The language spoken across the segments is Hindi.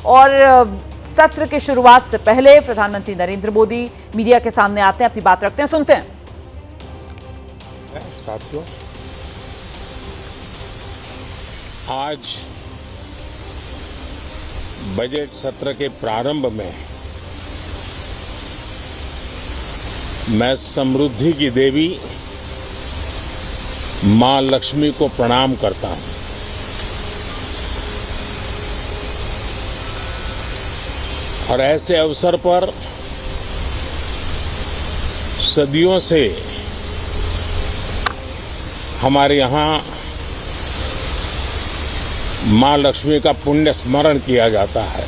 और सत्र की शुरुआत से पहले प्रधानमंत्री नरेंद्र मोदी मीडिया के सामने आते हैं, अपनी बात रखते हैं, सुनते हैं। साथियों, आज बजट सत्र के प्रारंभ में मैं समृद्धि की देवी मां लक्ष्मी को प्रणाम करता हूं। और ऐसे अवसर पर सदियों से हमारे यहां मां लक्ष्मी का पुण्य स्मरण किया जाता है।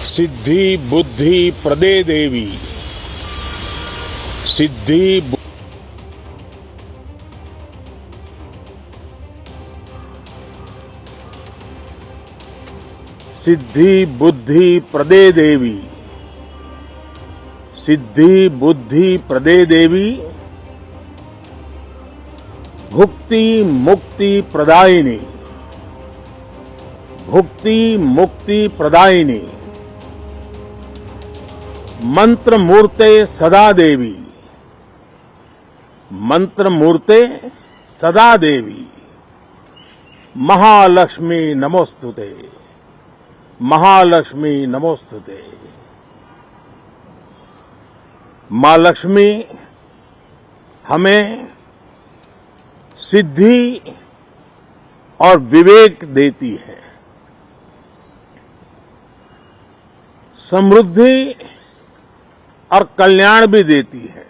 सिद्धि बुद्धि प्रदे देवी, सिद्धि सिद्धि बुद्धि प्रदे देवी, सिद्धि बुद्धि प्रदे देवी, भुक्ति मुक्ति प्रदायिनी, भुक्ति मुक्ति प्रदायिनी, मंत्र मूर्ते सदा देवी, मंत्र मूर्ते सदा देवी, महालक्ष्मी नमोस्तुते, महालक्ष्मी नमोस्तुते। मां लक्ष्मी हमें सिद्धि और विवेक देती है, समृद्धि और कल्याण भी देती है।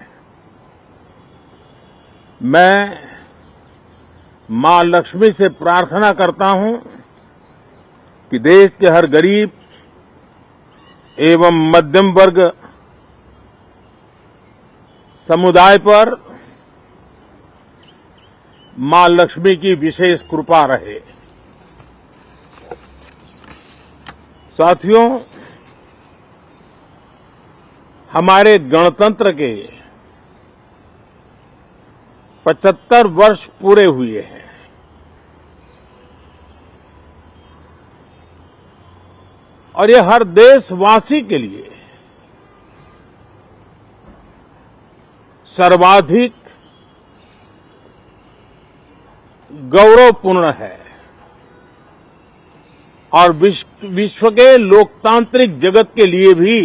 मैं मां लक्ष्मी से प्रार्थना करता हूं कि देश के हर गरीब एवं मध्यम वर्ग समुदाय पर मां लक्ष्मी की विशेष कृपा रहे। साथियों, हमारे गणतंत्र के 75 वर्ष पूरे हुए हैं। और ये हर देशवासी के लिए सर्वाधिक गौरवपूर्ण है और विश्व के लोकतांत्रिक जगत के लिए भी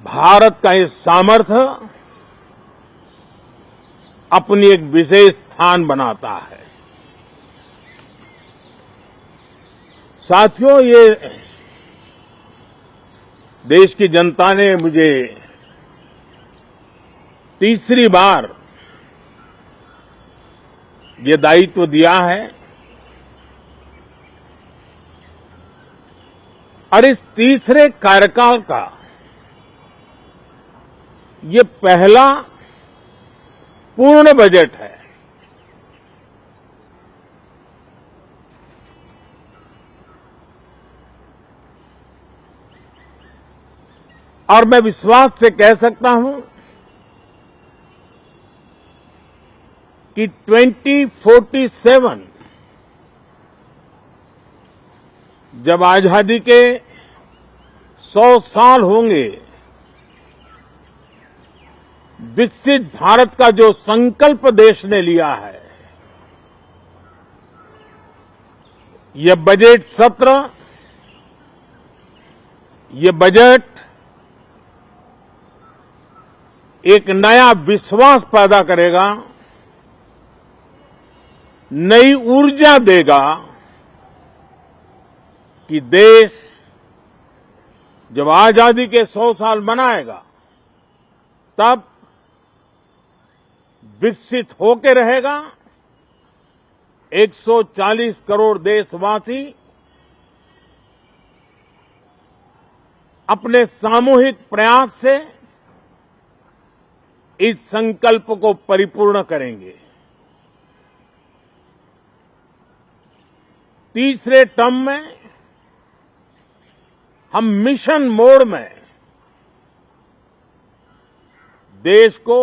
भारत का ये सामर्थ्य अपनी एक विशेष स्थान बनाता है। साथियों, ये देश की जनता ने मुझे तीसरी बार ये दायित्व दिया है और इस तीसरे कार्यकाल का ये पहला पूर्ण बजट है। और मैं विश्वास से कह सकता हूं कि 2047 जब आजादी के 100 साल होंगे, विकसित भारत का जो संकल्प देश ने लिया है, ये बजट सत्र, ये बजट एक नया विश्वास पैदा करेगा, नई ऊर्जा देगा कि देश जब आजादी के 100 साल मनाएगा तब विकसित होकर रहेगा। 140 करोड़ देशवासी अपने सामूहिक प्रयास से इस संकल्प को परिपूर्ण करेंगे। तीसरे टर्म में हम मिशन मोड में देश को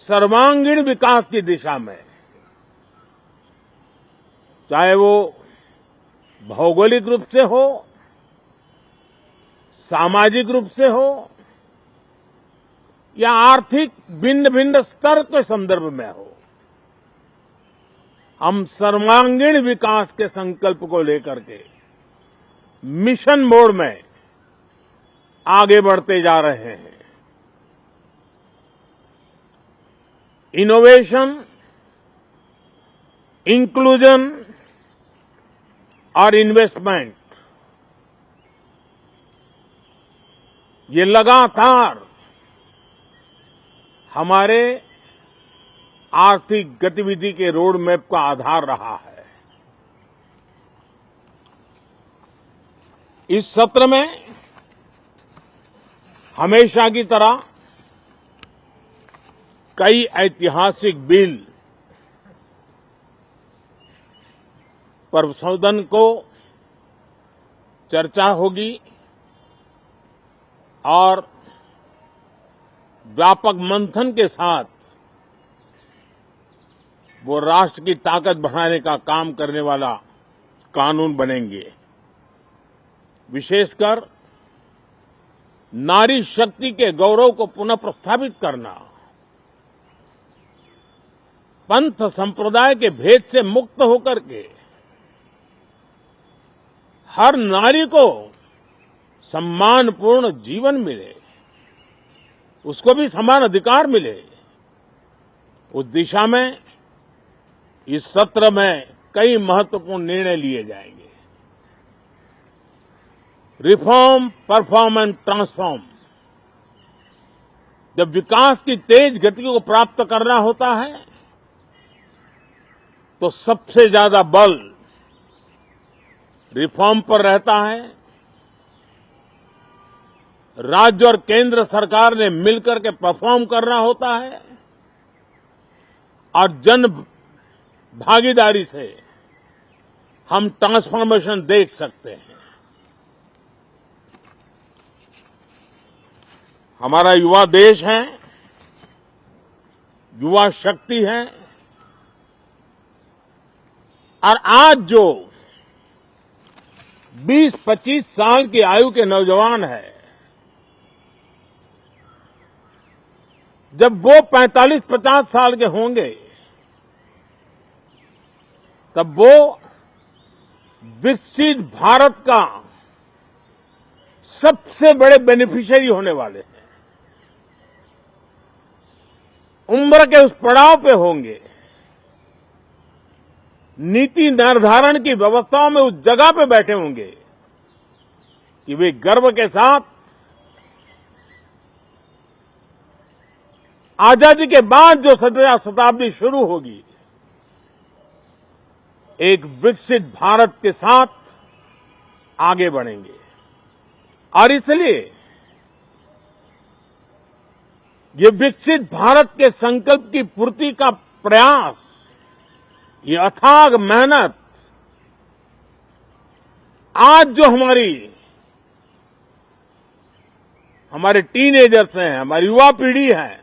सर्वांगीण विकास की दिशा में चाहे वो भौगोलिक रूप से हो, सामाजिक रूप से हो या आर्थिक भिन्न भिन्न स्तर के संदर्भ में हो, हम सर्वांगीण विकास के संकल्प को लेकर के मिशन मोड में आगे बढ़ते जा रहे हैं। इनोवेशन, इंक्लूजन और इन्वेस्टमेंट, ये लगातार हमारे आर्थिक गतिविधि के रोड मैप का आधार रहा है। इस सत्र में हमेशा की तरह कई ऐतिहासिक बिल पर सदन को चर्चा होगी और व्यापक मंथन के साथ वो राष्ट्र की ताकत बढ़ाने का काम करने वाला कानून बनेंगे। विशेषकर नारी शक्ति के गौरव को पुनः प्रस्थापित करना, पंथ संप्रदाय के भेद से मुक्त होकर के हर नारी को सम्मानपूर्ण जीवन मिले, उसको भी समान अधिकार मिले, उस दिशा में इस सत्र में कई महत्वपूर्ण निर्णय लिए जाएंगे। Reform, perform and transform. जब विकास की तेज गति को प्राप्त करना होता है तो सबसे ज्यादा बल रिफॉर्म पर रहता है। राज्य और केंद्र सरकार ने मिलकर के परफॉर्म करना होता है और जन भागीदारी से हम ट्रांसफॉर्मेशन देख सकते हैं। हमारा युवा देश है, युवा शक्ति है और आज जो 20-25 साल की आयु के नौजवान हैं, जब वो 45-50 साल के होंगे तब वो विकसित भारत का सबसे बड़े बेनिफिशियरी होने वाले हैं। उम्र के उस पड़ाव पे होंगे, नीति निर्धारण की व्यवस्थाओं में उस जगह पे बैठे होंगे कि वे गर्व के साथ आजादी के बाद जो शताब्दी शुरू होगी, एक विकसित भारत के साथ आगे बढ़ेंगे। और इसलिए ये विकसित भारत के संकल्प की पूर्ति का प्रयास, ये अथाग मेहनत आज जो हमारे टीनेजर्स हैं, हमारी युवा पीढ़ी है,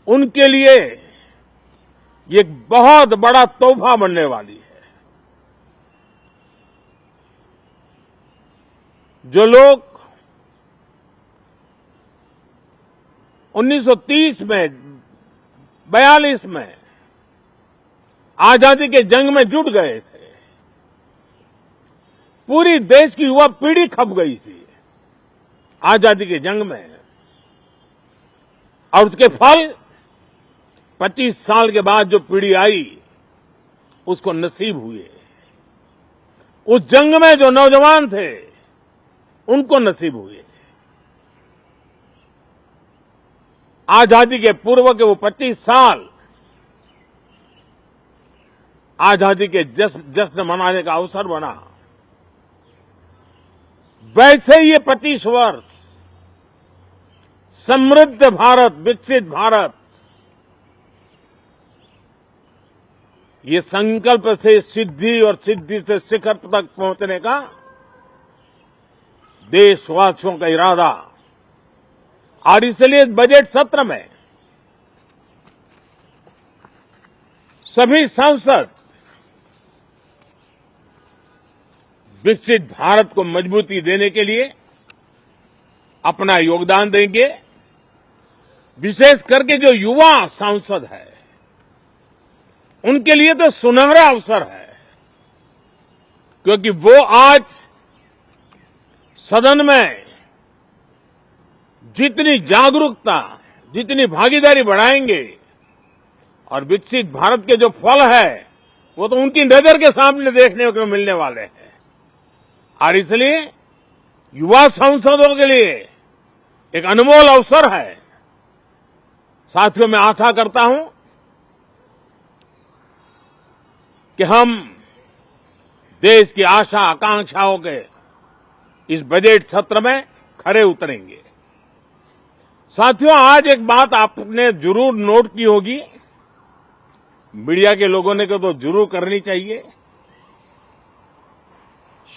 उनके लिए ये एक बहुत बड़ा तोहफा बनने वाली है। जो लोग 1930 में, 42 में आजादी के जंग में जुट गए थे, पूरी देश की युवा पीढ़ी खप गई थी आजादी के जंग में, और उसके फल 25 साल के बाद जो पीढ़ी आई उसको नसीब हुए। उस जंग में जो नौजवान थे उनको नसीब हुए। आजादी के पूर्व के वो 25 साल आजादी के जश्न मनाने का अवसर बना। वैसे ही ये 25 वर्ष समृद्ध भारत, विकसित भारत, ये संकल्प से सिद्धि और सिद्धि से शिखर तक पहुंचने का देशवासियों का इरादा। और इसलिए बजट सत्र में सभी सांसद विकसित भारत को मजबूती देने के लिए अपना योगदान देंगे। विशेष करके जो युवा सांसद है उनके लिए तो सुनहरा अवसर है, क्योंकि वो आज सदन में जितनी जागरूकता, जितनी भागीदारी बढ़ाएंगे और विकसित भारत के जो फल है वो तो उनकी नजर के सामने देखने को मिलने वाले हैं। और इसलिए युवा सांसदों के लिए एक अनमोल अवसर है। साथियों, मैं आशा करता हूं कि हम देश की आशा आकांक्षाओं के इस बजट सत्र में खरे उतरेंगे। साथियों, आज एक बात आपने जरूर नोट की होगी, मीडिया के लोगों ने तो जरूर करनी चाहिए।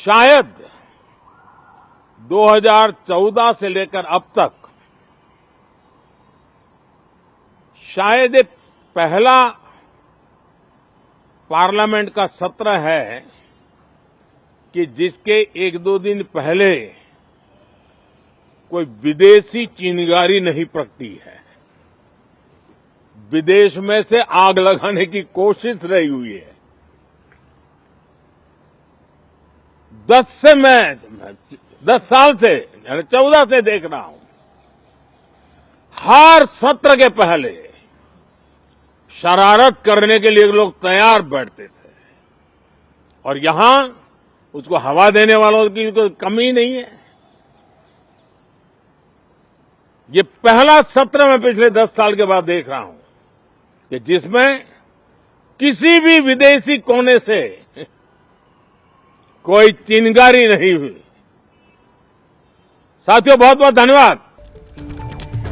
शायद 2014 से लेकर अब तक शायद ये पहला पार्लियामेंट का सत्र है कि जिसके एक दो दिन पहले कोई विदेशी चिंगारी नहीं प्रगटी है, विदेश में से आग लगाने की कोशिश रही हुई है। 10 साल से 14 से देख रहा हूं, हर सत्र के पहले शरारत करने के लिए लोग तैयार बैठते थे और यहां उसको हवा देने वालों की कोई कमी नहीं है। ये पहला सत्र मैं पिछले 10 साल के बाद देख रहा हूं कि जिसमें किसी भी विदेशी कोने से कोई चिंगारी नहीं हुई। साथियों, बहुत बहुत धन्यवाद।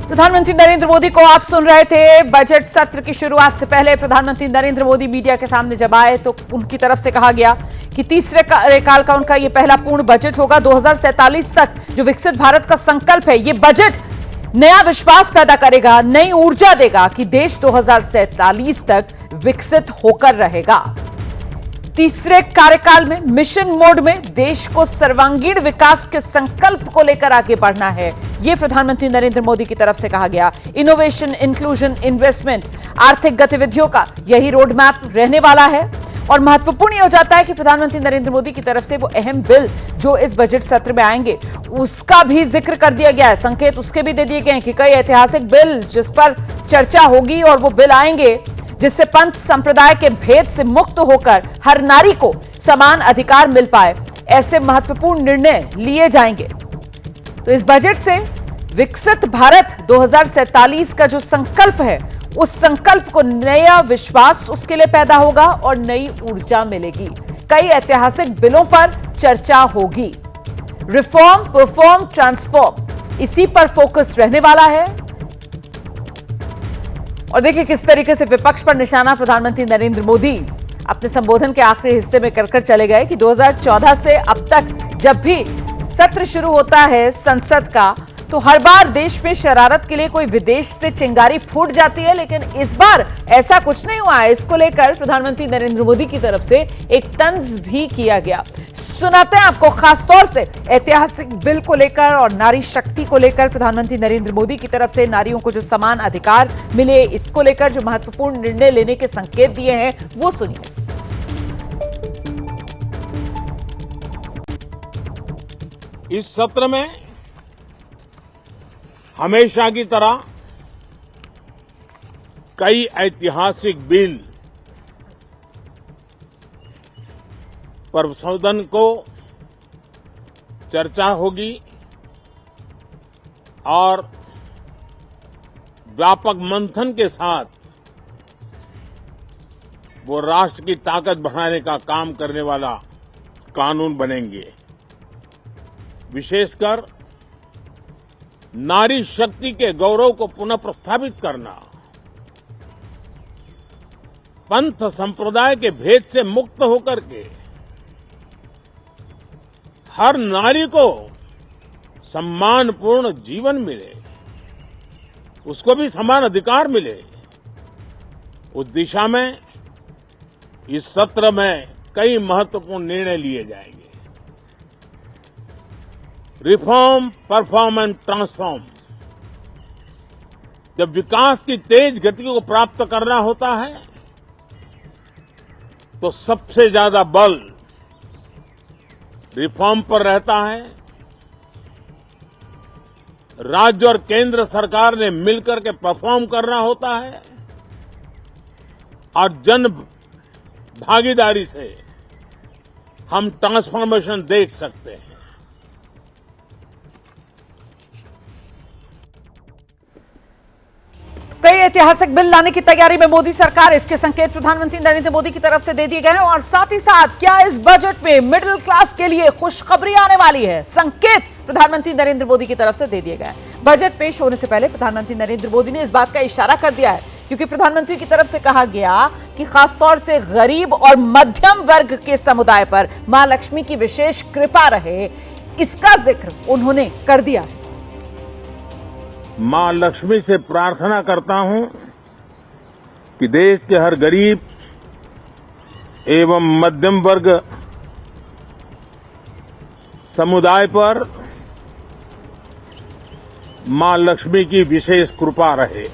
प्रधानमंत्री नरेंद्र मोदी को आप सुन रहे थे। बजट सत्र की शुरुआत से पहले प्रधानमंत्री नरेंद्र मोदी मीडिया के सामने जब आए तो उनकी तरफ से कहा गया कि तीसरे कार्यकाल का उनका ये पहला पूर्ण बजट होगा। 2047 तक जो विकसित भारत का संकल्प है, ये बजट नया विश्वास पैदा करेगा, नई ऊर्जा देगा कि देश 2047 तक विकसित होकर रहेगा। तीसरे कार्यकाल में मिशन मोड में देश को सर्वांगीण विकास के संकल्प को लेकर आगे बढ़ना है, यह प्रधानमंत्री नरेंद्र मोदी की तरफ से कहा गया। इनोवेशन, इंक्लूजन, इन्वेस्टमेंट, आर्थिक गतिविधियों का यही रोड मैप रहने वाला है। और महत्वपूर्ण यह हो जाता है कि प्रधानमंत्री नरेंद्र मोदी की तरफ से वो अहम बिल जो इस बजट सत्र में आएंगे उसका भी जिक्र कर दिया गया है। संकेत उसके भी दे दिए गए हैं कि कई ऐतिहासिक बिल जिस पर चर्चा होगी और वो बिल आएंगे जिससे पंथ संप्रदाय के भेद से मुक्त होकर हर नारी को समान अधिकार मिल पाए, ऐसे महत्वपूर्ण निर्णय लिए जाएंगे। तो इस बजट से विकसित भारत 2047 का जो संकल्प है, उस संकल्प को नया विश्वास उसके लिए पैदा होगा और नई ऊर्जा मिलेगी। कई ऐतिहासिक बिलों पर चर्चा होगी। रिफॉर्म, परफॉर्म, ट्रांसफॉर्म, इसी पर फोकस रहने वाला है। और देखिए किस तरीके से विपक्ष पर निशाना प्रधानमंत्री नरेंद्र मोदी अपने संबोधन के आखिरी हिस्से में कर चले गए कि 2014 से अब तक जब भी सत्र शुरू होता है संसद का, तो हर बार देश में शरारत के लिए कोई विदेश से चिंगारी फूट जाती है, लेकिन इस बार ऐसा कुछ नहीं हुआ है। इसको लेकर प्रधानमंत्री नरेंद्र मोदी की तरफ से एक तंज भी किया गया। सुनाते हैं आपको खासतौर से ऐतिहासिक बिल को लेकर और नारी शक्ति को लेकर प्रधानमंत्री नरेंद्र मोदी की तरफ से नारियों को जो समान अधिकार मिले, इसको लेकर जो महत्वपूर्ण निर्णय लेने के संकेत दिए हैं, वो सुनिए। इस सत्र में हमेशा की तरह कई ऐतिहासिक बिल पर सदन को चर्चा होगी और व्यापक मंथन के साथ वो राष्ट्र की ताकत बढ़ाने का काम करने वाला कानून बनेंगे। विशेषकर नारी शक्ति के गौरव को पुनः प्रस्थापित करना, पंथ संप्रदाय के भेद से मुक्त होकर के हर नारी को सम्मानपूर्ण जीवन मिले, उसको भी समान अधिकार मिले, उस दिशा में इस सत्र में कई महत्वपूर्ण निर्णय लिए जाएंगे। Reform, perform and transform. जब विकास की तेज गति को प्राप्त करना होता है तो सबसे ज्यादा बल रिफॉर्म पर रहता है। राज्य और केंद्र सरकार ने मिलकर के परफॉर्म करना होता है और जन भागीदारी से हम ट्रांसफॉर्मेशन देख सकते हैं। कई ऐतिहासिक बिल लाने की तैयारी में मोदी सरकार, इसके संकेत प्रधानमंत्री नरेंद्र मोदी की तरफ से दे दिए गए हैं। और साथ ही साथ क्या इस बजट में मिडिल क्लास के लिए खुशखबरी आने वाली है, संकेत प्रधानमंत्री नरेंद्र मोदी की तरफ से दे दिए गए हैं। बजट पेश होने से पहले प्रधानमंत्री नरेंद्र मोदी ने इस बात का इशारा कर दिया है, क्योंकि प्रधानमंत्री की तरफ से कहा गया कि खासतौर से गरीब और मध्यम वर्ग के समुदाय पर मां लक्ष्मी की विशेष कृपा रहे, इसका जिक्र उन्होंने कर दिया है। मां लक्ष्मी से प्रार्थना करता हूं कि देश के हर गरीब एवं मध्यम वर्ग समुदाय पर मां लक्ष्मी की विशेष कृपा रहे।